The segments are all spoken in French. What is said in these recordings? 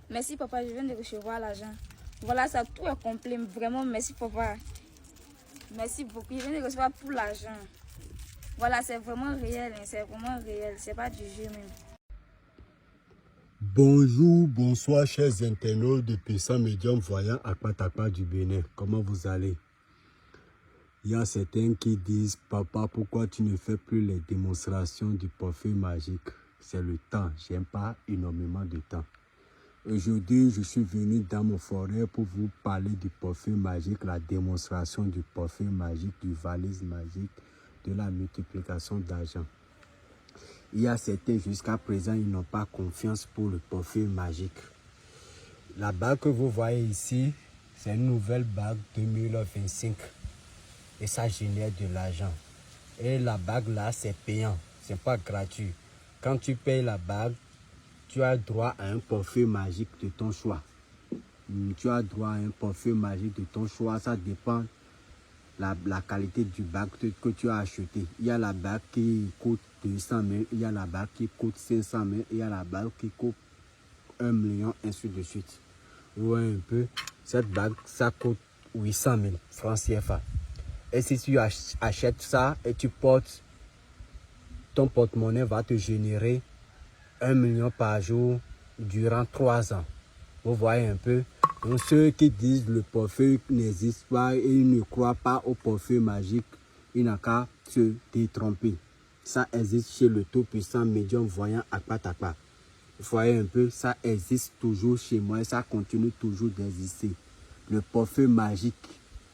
Merci papa, je viens de recevoir l'argent. Voilà, ça tout est complet. Vraiment, merci papa. Merci beaucoup. Je viens de recevoir tout l'argent. Voilà, c'est vraiment réel. C'est vraiment réel. C'est pas du jeu même. Bonjour, bonsoir chers internautes de Puissant Médium Voyant Akpatapa du Bénin. Comment vous allez? Il y a certains qui disent, papa, pourquoi tu ne fais plus les démonstrations du parfum magique? C'est le temps, j'aime pas énormément de temps. Aujourd'hui, je suis venu dans mon forêt pour vous parler du parfum magique, la démonstration du parfum magique, du valise magique, de la multiplication d'argent. Il y a certains, jusqu'à présent, ils n'ont pas confiance pour le parfum magique. La bague que vous voyez ici, c'est une nouvelle bague 2025. Et ça génère de l'argent. Et la bague là, c'est payant. C'est pas gratuit. Quand tu payes la bague, tu as droit à un parfum magique de ton choix. Tu as droit à un parfum magique de ton choix. Ça dépend la qualité du bague que tu as acheté. Il y a la bague qui coûte 200 000, il y a la bague qui coûte 500 000, il y a la bague qui coûte 1 million, ainsi de suite. Vous voyez un peu, cette bague, ça coûte 800 000 francs CFA. Et si tu achètes ça et tu portes, ton porte-monnaie va te générer 1 million par jour durant 3 ans. Vous voyez un peu. Donc ceux qui disent le parfum n'existe pas et ils ne croient pas au parfum magique, ils n'ont qu'à se détromper. Ça existe chez le tout-puissant médium voyant Akpatapa. Vous voyez un peu, ça existe toujours chez moi et ça continue toujours d'exister. Le parfum magique,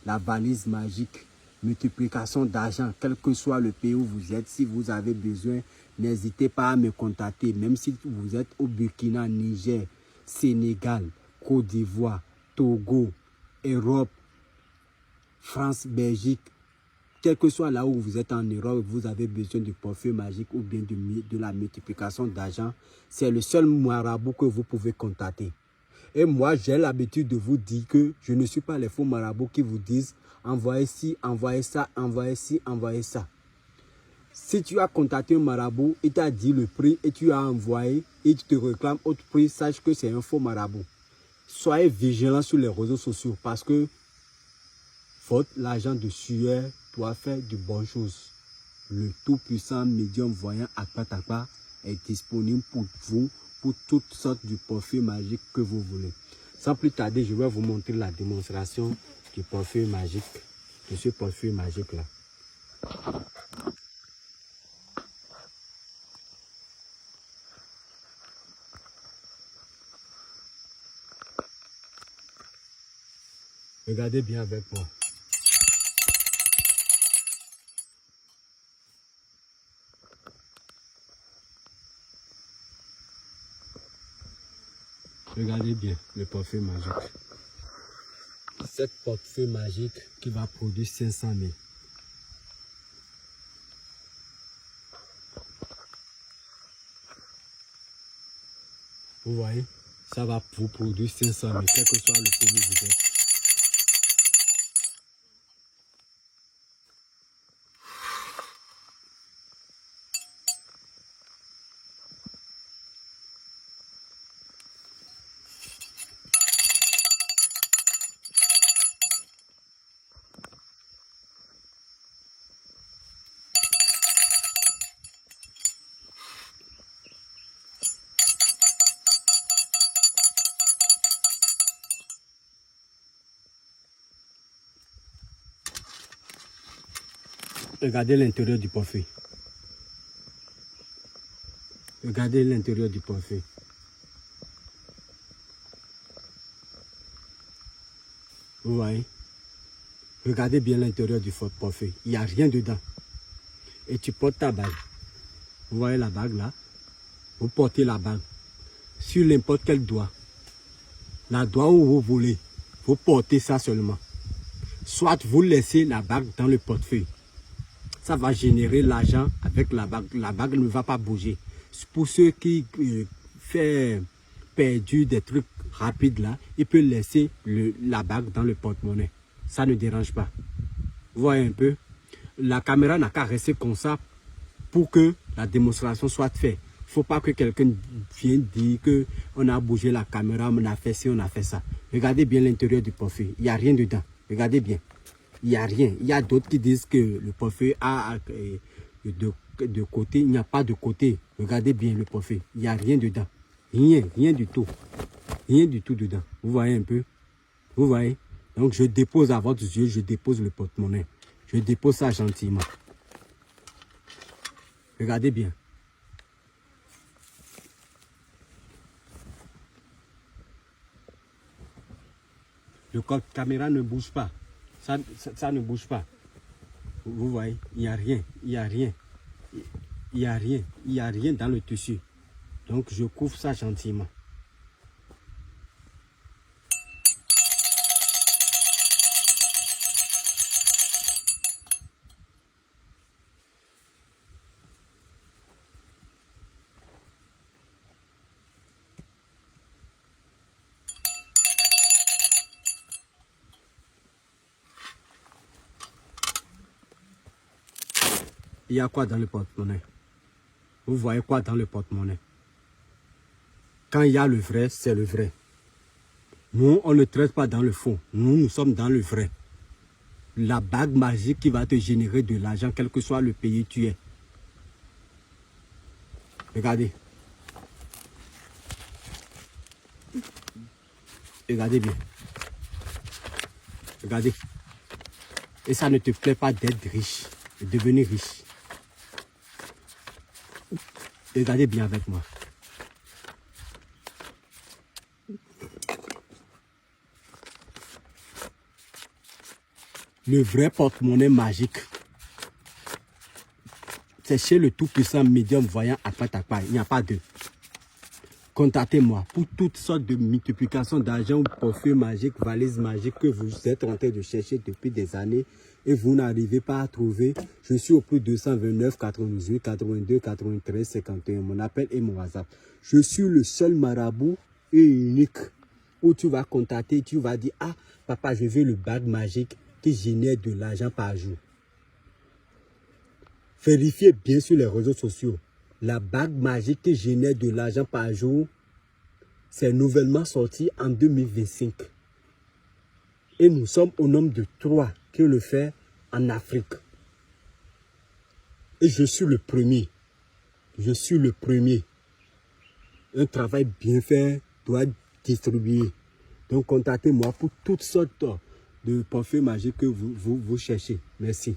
la valise magique, multiplication d'argent, quel que soit le pays où vous êtes, si vous avez besoin, n'hésitez pas à me contacter, même si vous êtes au Burkina, Niger, Sénégal, Côte d'Ivoire, Togo, Europe, France, Belgique, quel que soit là où vous êtes en Europe, vous avez besoin de parfum magique ou bien de la multiplication d'argent, c'est le seul marabout que vous pouvez contacter. Et moi, j'ai l'habitude de vous dire que je ne suis pas les faux marabouts qui vous disent envoyez ci, envoyez ça, envoyez ci, envoyez ça. Si tu as contacté un marabout, il t'a dit le prix et tu as envoyé et tu te réclames autre prix, sache que c'est un faux marabout. Soyez vigilants sur les réseaux sociaux parce que l'argent de sueur doit faire de bonnes choses. Le tout-puissant médium voyant Akpatapa est disponible pour vous, pour toutes sortes de parfums magiques que vous voulez. Sans plus tarder, je vais vous montrer la démonstration du parfum magique, de ce parfum magique-là. Regardez bien avec moi. Regardez bien le parfum magique. Cette parfum magique qui va produire 500 000. Vous voyez, ça va vous produire 500 000, quel que soit le pays où vous êtes. Regardez l'intérieur du parfum. Regardez l'intérieur du parfum. Vous voyez? Regardez bien l'intérieur du parfum. Il n'y a rien dedans. Et tu portes ta bague. Vous voyez la bague là? Vous portez la bague sur n'importe quel doigt. La doigt où vous voulez. Vous portez ça seulement. Soit vous laissez la bague dans le portefeuille. Ça va générer l'argent avec la bague. La bague ne va pas bouger. Pour ceux qui font perdu des trucs rapides là, ils peuvent laisser la bague dans le porte-monnaie. Ça ne dérange pas. Vous voyez un peu? La caméra n'a qu'à rester comme ça pour que la démonstration soit faite. Il ne faut pas que quelqu'un vienne dire qu'on a bougé la caméra, on a fait ci, on a fait ça. Regardez bien l'intérieur du portefeuille. Il n'y a rien dedans. Regardez bien. Il n'y a rien. Il y a d'autres qui disent que le portefeuille a de côté. Il n'y a pas de côté. Regardez bien le portefeuille. Il n'y a rien dedans. Rien du tout. Rien du tout dedans. Vous voyez un peu? Vous voyez? Donc je dépose à votre yeux, je dépose le porte-monnaie. Je dépose ça gentiment. Regardez bien. Le caméra ne bouge pas. Ça ne bouge pas. Vous voyez, il n'y a rien. Il n'y a rien. Il n'y a rien. Il n'y a rien dans le tissu. Donc je couvre ça gentiment. Il y a quoi dans le porte-monnaie? Vous voyez quoi dans le porte-monnaie? Quand il y a le vrai, c'est le vrai. Nous, on ne traite pas dans le faux. Nous sommes dans le vrai. La bague magique qui va te générer de l'argent, quel que soit le pays où tu es. Regardez. Regardez bien. Regardez. Et ça ne te plaît pas d'être riche, de devenir riche. Regardez bien avec moi. Le vrai porte-monnaie magique, c'est chez le tout-puissant médium voyant à Patakpa. Il n'y a pas de. Contactez-moi pour toutes sortes de multiplications d'argent, portefeuille magique, valise magique que vous êtes en train de chercher depuis des années et vous n'arrivez pas à trouver. Je suis au plus 229 98 82 93 51. Mon appel et mon WhatsApp. Je suis le seul marabout et unique où tu vas contacter, tu vas dire, ah papa, je veux le bague magique qui génère de l'argent par jour. Vérifiez bien sur les réseaux sociaux. La bague magique qui génère de l'argent par jour, c'est nouvellement sorti en 2025. Et nous sommes au nombre de 3 qui le fait en Afrique. Et je suis le premier. Je suis le premier. Un travail bien fait doit être distribué. Donc contactez-moi pour toutes sortes de portefeuilles magiques que vous cherchez. Merci.